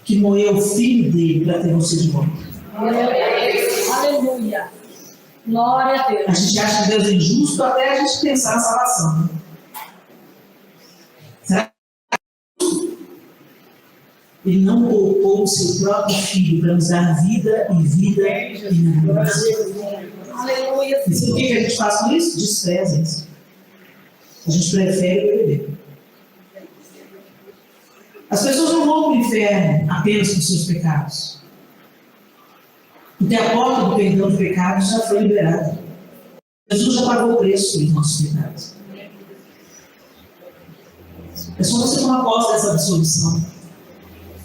que moeu o filho dele para ter você de volta. Aleluia. Glória a Deus. A gente acha que Deus é injusto até a gente pensar na salvação. Será que Ele não poupou o seu próprio filho para nos dar vida e vida em abundância? Aleluia. E sabe o que a gente faz com isso? Despreza isso. A gente prefere beber. As pessoas não vão para o inferno apenas por seus pecados. Porque a porta do perdão de pecados já foi liberada. Jesus já pagou o preço dos nossos pecados. É só você tomar posse dessa absolução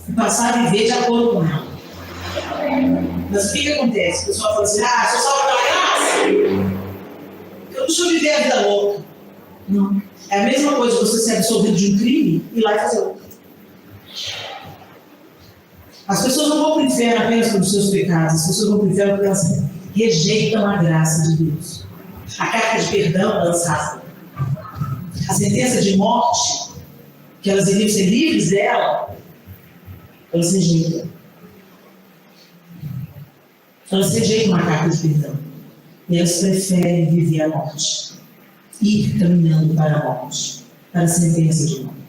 e passar a viver de acordo com ela. Mas o que acontece? O pessoal fala assim, sou salvo pela graça. Eu não sou viver a vida louca. Não. É a mesma coisa você ser absolvido de um crime e ir lá e fazer outro. As pessoas não vão para o inferno apenas pelos seus pecados, as pessoas vão para o inferno porque elas rejeitam a graça de Deus. A carta de perdão elas rasgam. A sentença de morte, que elas iriam ser livres dela, elas rejeitam. Elas rejeitam a carta de perdão. E elas preferem viver a morte. Ir caminhando para a morte, para a sentença de morte.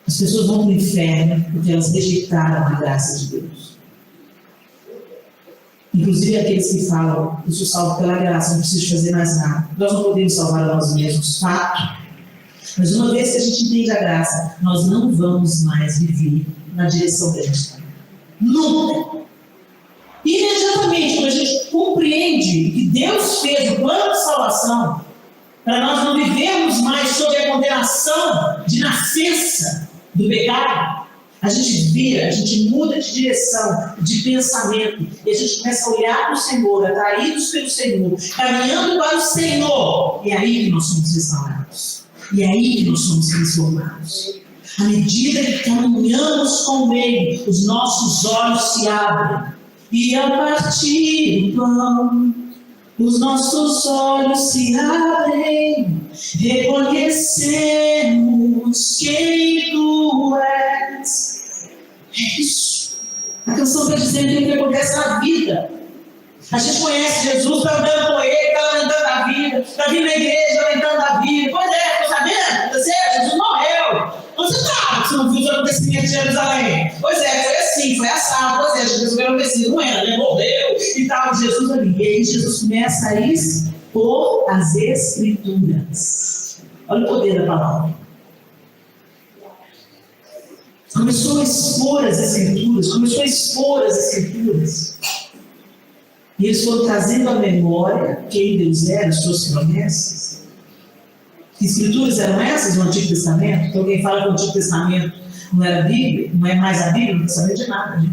As pessoas vão para o inferno porque elas rejeitaram a graça de Deus. Inclusive aqueles que falam, eu sou salvo pela graça, não preciso fazer mais nada. Nós não podemos salvar a nós mesmos, fato. Mas uma vez que a gente entende a graça, nós não vamos mais viver na direção desta. Nunca. Imediatamente, quando a gente compreende que Deus fez o plano de salvação, para nós não vivermos mais sob a condenação de nascença do pecado, a gente vira, a gente muda de direção, de pensamento, e a gente começa a olhar para o Senhor, atraídos pelo Senhor, caminhando para o Senhor. E é aí que nós somos restaurados. E é aí que nós somos transformados. À medida que caminhamos com Ele, os nossos olhos se abrem. E a partir do pão, os nossos olhos se abrem, reconhecemos quem Tu és. É isso. A canção está dizendo o que acontece na vida. A gente conhece Jesus, está andando com Ele, está lamentando a vida, está vindo na igreja lamentando a vida. Pois é, estou sabendo, Jesus morreu. Onde você estava? Você não viu os acontecimentos de Jerusalém? Pois é, foi assim, foi assado. Pois é, Jesus foi acontecido, não era, né? Morreu e tal, Jesus ali. E aí Jesus começa a expor as Escrituras. Olha o poder da palavra. Começou a expor as Escrituras, E eles foram trazendo à memória quem Deus era, as suas promessas. Que escrituras eram essas no Antigo Testamento? Então quem fala que o Antigo Testamento não era a Bíblia, não é mais a Bíblia, não sabe de nada. Né?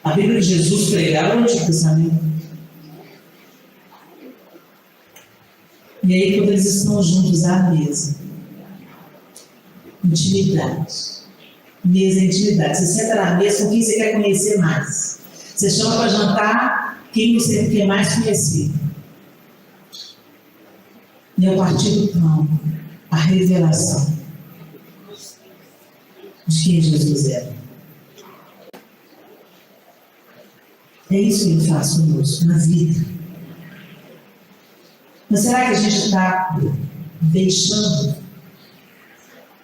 A Bíblia de Jesus pregava no Antigo Testamento. E aí quando eles estão juntos à mesa, intimidade. Mesa é intimidade. Você senta na mesa com quem você quer conhecer mais. Você chama para jantar quem você quer mais conhecer. E a partir do pão, a revelação de quem Jesus era. É isso que Ele faz conosco, na vida. Mas será que a gente está deixando,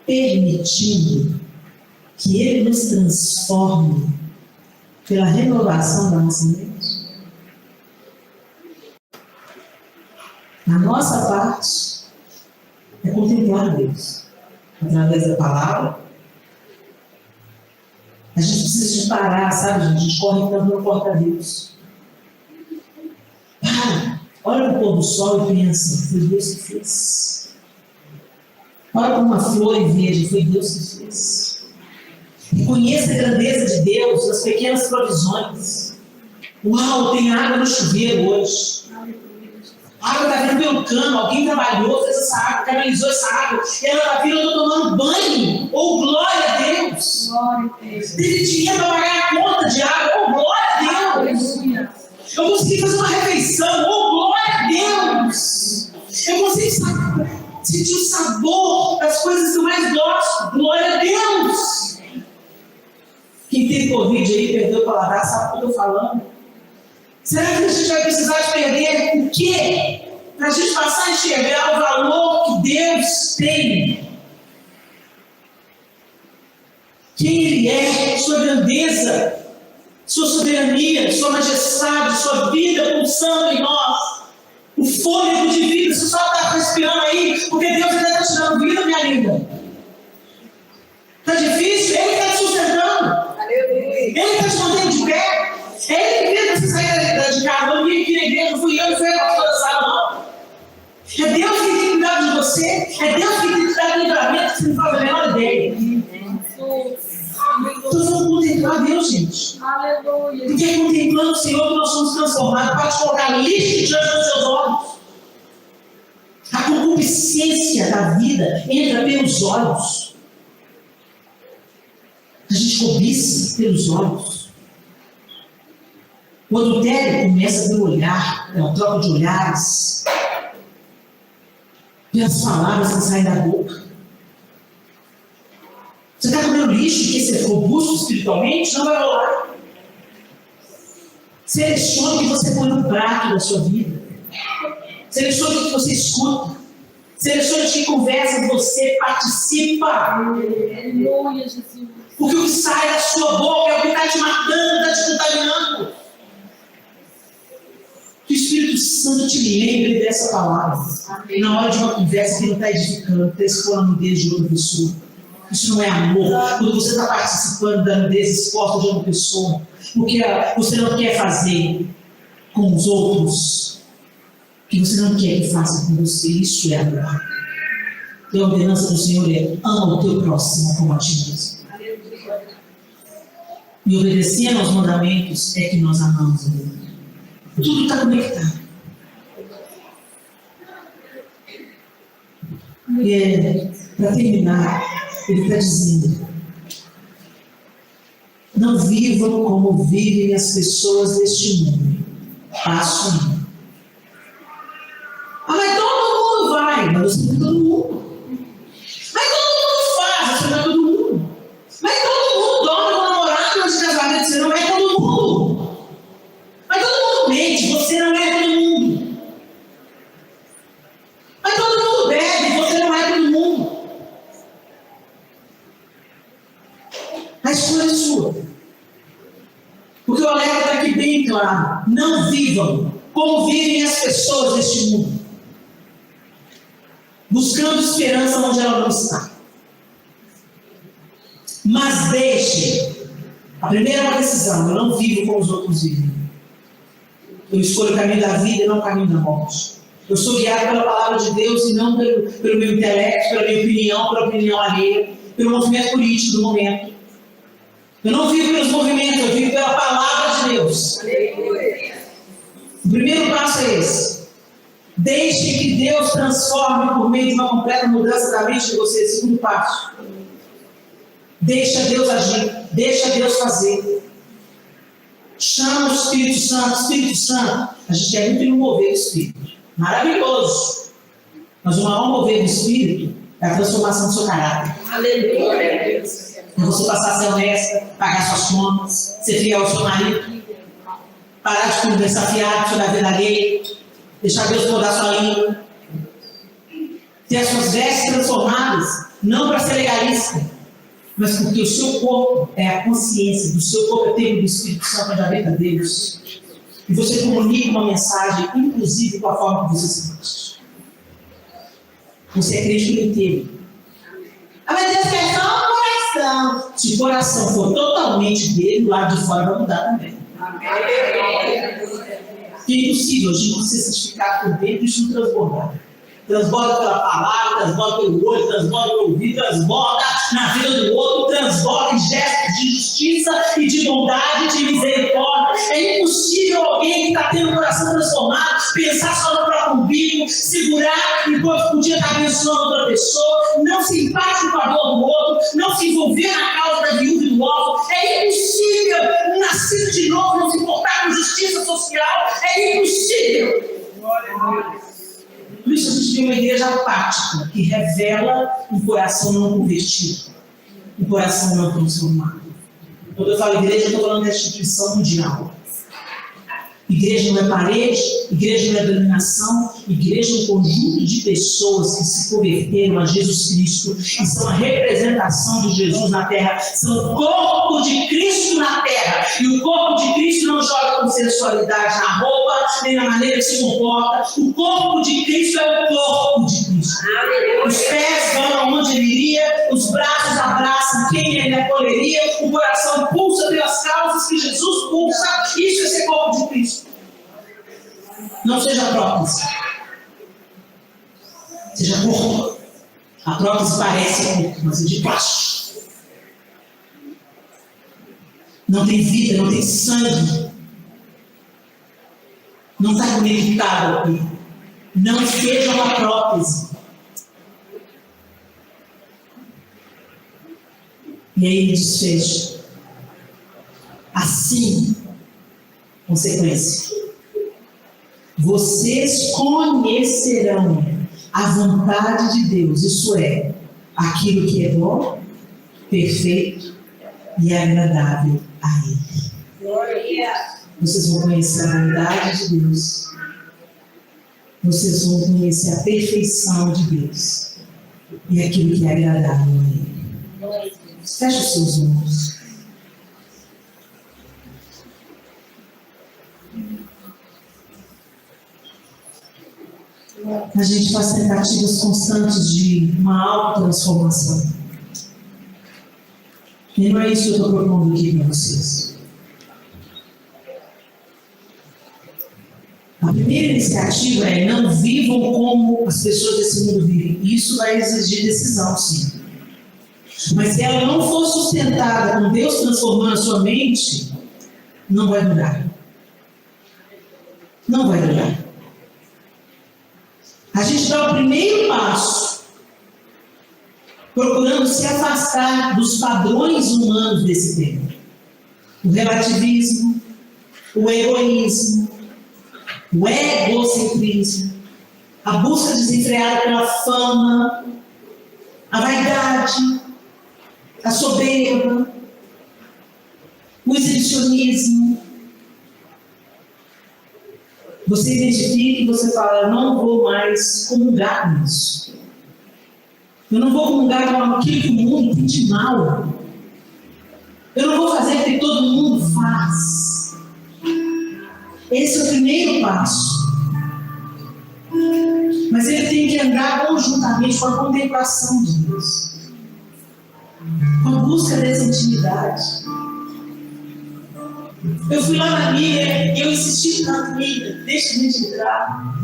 permitindo que Ele nos transforme pela renovação da nossa mente? A nossa parte é contemplar Deus através da palavra. A gente precisa de parar, sabe, gente? A gente corre tanto no porta-Deus. Para, olha para o pôr do sol e pensa, foi Deus que fez. Olha para uma flor e veja, foi Deus que fez. E conheça a grandeza de Deus nas pequenas provisões. Uau, tem água no chuveiro hoje. A água está vindo pelo cano, alguém trabalhou, fez essa água, canalizou essa água, e ela está vindo, eu estou tomando banho. Oh, glória a Deus! Glória a Deus. Teve dinheiro para pagar a conta de água, oh, glória a Deus! Eu consegui fazer uma refeição, oh, glória a Deus! Eu consegui sentir o sabor das coisas que eu mais gosto, glória a Deus! Quem teve Covid aí, perdeu o paladar, sabe o que eu estou falando? Será que a gente vai precisar de perder o quê? Para a gente passar a enxergar o valor que Deus tem. Quem Ele é, sua grandeza, sua soberania, sua majestade, sua vida pulsando em nós. O fôlego de vida, você só está respirando aí, porque Deus ainda está te dando vida, minha linda. Está difícil? Ele está te sustentando. Ele está te mantendo de pé. É Ele que fez você sair de casa. Eu não vim aqui na igreja, não fui eu, não fui a pastora da sala, não. É Deus que tem cuidado de você. É Deus que tem te dado livramento que você não faz a menor ideia. Então vamos contemplar Deus, gente. Aleluia. Porque é contemplando o Senhor que nós somos transformados. Pode colocar lixo diante dos seus olhos. A concupiscência da vida entra pelos olhos. A gente cobiça pelos olhos. O adultério começa pelo olhar, é uma troca de olhares, pelas palavras que saem da boca. Você está comendo lixo porque você é robusto espiritualmente? Não vai rolar. Selecione o que você põe no prato da sua vida. Selecione o que você escuta. Selecione de que conversa você participa. Aleluia, Jesus. Porque o que sai da sua boca é o que está te matando, está te contaminando. Que o Espírito Santo te lembre dessa palavra. Na hora de uma conversa que não está edificando, está expondo a nudez de outra pessoa. Isso não é amor. Quando você está participando da nudez exposta de outra pessoa, porque você não quer fazer com os outros, que você não quer que faça com você, isso é amor. E a ordenança do Senhor é: ama o teu próximo como a ti mesmo. E obedecendo aos mandamentos é que nós amamos a Deus. Tudo está conectado. E para terminar, ele está dizendo: não vivam como vivem as pessoas deste mundo. Passo 1. Mas todo mundo vai, mas você não é todo mundo. Mas todo mundo faz, você não é todo mundo. Mas todo mundo dorme com o namorado antes de casamento, você não é todo mundo. Mas todo mundo mente, você não é todo mundo. Mas todo mundo bebe, você não é todo mundo. A escolha é sua. Porque o alerta está aqui bem claro: não vivam como vivem as pessoas deste mundo, buscando esperança onde ela não está. Mas deixe. A primeira é uma decisão: eu não vivo como os outros vivem. Eu escolho o caminho da vida e não o caminho da morte. Eu sou guiado pela palavra de Deus e não pelo meu intelecto, pela minha opinião, pela opinião alheia, pelo movimento político do momento. Eu não vivo pelos movimentos, eu vivo pela palavra de Deus. O primeiro passo é esse. Deixe que Deus transforme por meio de uma completa mudança da mente de você. Segundo passo. Deixa Deus agir. Deixa Deus fazer. Chama o Espírito Santo. Espírito Santo. A gente quer muito ir no mover do Espírito. Maravilhoso. Mas o maior mover do Espírito é a transformação do seu caráter. Aleluia. É você passar a ser honesta, pagar suas contas, ser fiel ao seu marido, parar de conversar fiado sobre a vida alheia, deixar Deus podar sua língua, ter as suas vestes transformadas, não para ser legalista, mas porque o seu corpo é a consciência do seu corpo, é o templo do Espírito Santo, onde habita Deus. E você comunica uma mensagem, inclusive com a forma que você se veste. Você é crente por inteiro. Mas Deus quer só um coração. Se o coração for totalmente dele, o lado de fora vai mudar também. Que é impossível a gente ser santificado por dentro e isso não transbordar. Transborda pela palavra, transborda pelo olho, transborda pelo ouvido, transborda na vida do outro, transborda em gestos de justiça e de bondade e de misericórdia. É impossível alguém que está tendo o coração transformado pensar só no próprio umbigo, segurar enquanto podia estar abençoando outra pessoa, não se empate com a dor do outro, não se envolver na causa da viúva e do órfão. É impossível um nascido de novo não se importar com justiça social. É impossível. Glória a Deus. Por isso a gente tem uma igreja apática, que revela um coração não convertido, um coração não transformado. Quando eu falo igreja, eu estou falando da instituição mundial. Igreja não é parede, igreja não é denominação, igreja é um conjunto de pessoas que se converteram a Jesus Cristo e são a representação de Jesus na terra, são o corpo de Cristo na terra. E o corpo de Cristo não joga com sensualidade na roupa, nem na maneira que se comporta. O corpo de Cristo é o corpo de Cristo. Os pés vão aonde ele iria, os braços abraçam quem ele acolheria, o coração pulsa pelas causas que Jesus pulsa. Isso é ser corpo de Cristo. Não seja prótese. Seja corpo. A prótese parece corpo, mas é de plástico. Não tem vida, não tem sangue. Não está conectado aqui. Não seja uma prótese. E aí ele desfecha. Assim, consequência. Vocês conhecerão a vontade de Deus, isso é, aquilo que é bom, perfeito e agradável a Ele. Vocês vão conhecer a vontade de Deus. Vocês vão conhecer a perfeição de Deus e aquilo que é agradável a Ele. Feche os seus olhos. A gente faz tentativas constantes de uma autotransformação. E não é isso que eu estou propondo aqui para vocês. A primeira iniciativa é: não vivam como as pessoas desse mundo vivem. Isso vai exigir decisão, sim. Mas se ela não for sustentada com Deus transformando a sua mente, não vai durar. Não vai durar. A gente dá o primeiro passo, procurando se afastar dos padrões humanos desse tempo. O relativismo, o egoísmo, o egocentrismo, a busca desenfreada pela fama, a vaidade, a soberba, o exibicionismo. Você identifica e você fala: eu não vou mais comungar nisso. Eu não vou comungar com aquilo que o mundo tem de mal. Eu não vou fazer o que todo mundo faz. Esse é o primeiro passo. Mas ele tem que andar conjuntamente com a contemplação de Deus, com a busca dessa intimidade. Eu fui lá na minha e eu insisti na minha: deixa a gente entrar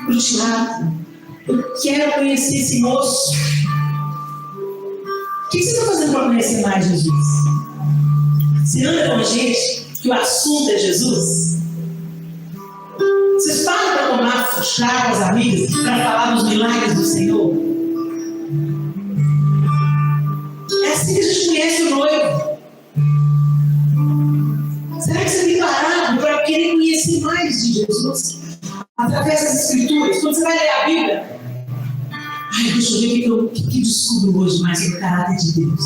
para o teatro. Eu quero conhecer esse moço. O que você está fazendo para conhecer mais Jesus? Você anda com a gente que o assunto é Jesus? Vocês param para tomar chá com as amigas para falar dos milagres do Senhor? É assim que a gente conhece o noivo. Será que você tem parado para querer conhecer mais de Jesus? Através das Escrituras. Quando você vai ler a Bíblia, deixa eu ver o que descubro hoje mais sobre o caráter de Deus,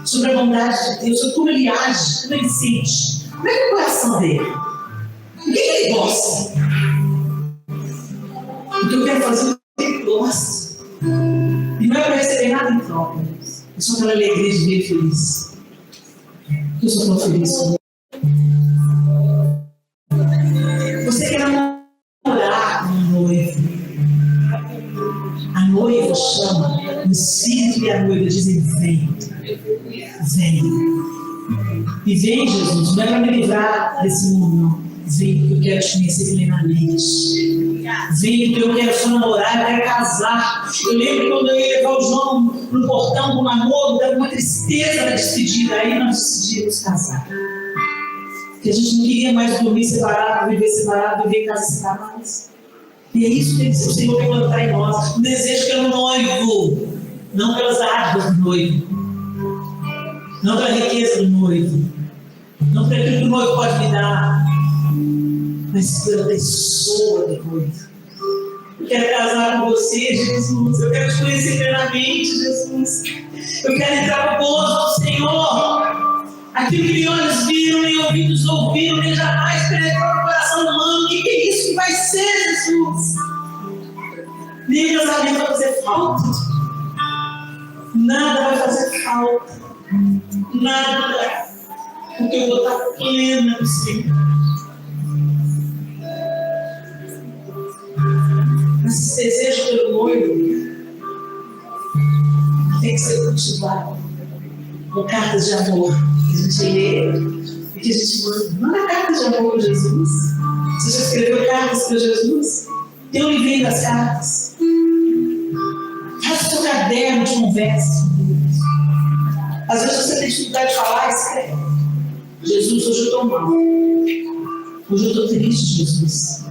sobre a bondade de Deus, sobre como Ele age, como Ele sente, como é que é o coração dele, o que Ele gosta. O que eu quero fazer é o que Ele gosta. E não é para receber nada em troca. É só pela alegria de ver Ele feliz. Eu sou tão feliz com Ele. Você quer namorar com um noivo. A noiva chama, o Espírito e a noiva dizem: vem, vem. E vem, Jesus, não é para me livrar desse mundo, não. Vem, porque eu quero te conhecer plenamente. Vem, porque eu quero só namorar, eu quero casar. Eu lembro quando eu ia levar o João no portão do namoro, dava uma tristeza na despedida. Aí nós decidimos casar. Porque a gente não queria mais dormir separado, viver separado, viver em casa separadas. E é isso que o Senhor quer plantar em nós: um desejo pelo noivo, não pelas dádivas do noivo, não pela riqueza do noivo, não pelo que o noivo pode me dar, mas pela pessoa do noivo. Eu quero casar com você, Jesus. Eu quero te conhecer plenamente, Jesus. Eu quero entrar no gozo do Senhor. Aquilo que nem olhos viram, nem ouvidos ouviram, nem jamais penetrou no coração humano. O que é isso que vai ser, Jesus? Nem casamento vai fazer falta. Nada vai fazer falta. Nada. Porque eu vou estar plena no Senhor. Mas esse desejo pelo noivo tem que ser cultivado com cartas de amor que a gente lê e que a gente manda. Manda cartas de amor para Jesus. Você já escreveu cartas para Jesus? Tem um livrinho das cartas. Faz o seu caderno de conversa com Deus. Às vezes você tem dificuldade de falar, escreve: Jesus, hoje eu estou mal. Hoje eu estou triste, Jesus.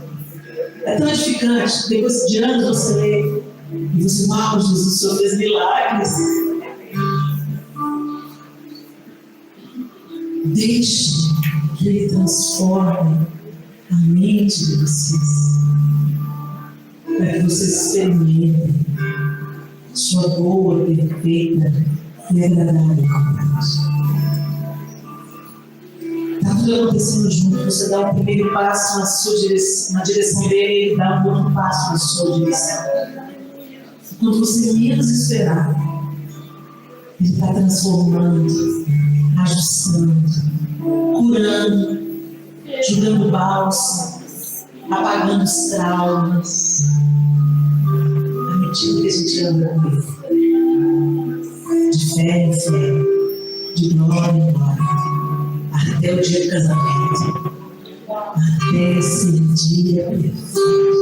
É tão edificante. Depois de anos você lê e você: uau, Jesus, o Senhor fez milagres. Deixe que Ele transforme a mente de vocês, para que vocês experimentem sua boa, perfeita e agradável vontade. Está tudo acontecendo junto, você dá um primeiro passo na sua direção, na direção dele, ele dá um outro passo na sua direção. Quando você menos esperar, ele está transformando, ajustando, curando, jogando bálsamo, apagando os traumas, à medida que a gente anda com ele, de fé em fé, de glória em glória, até o dia do casamento, até esse dia perfeito.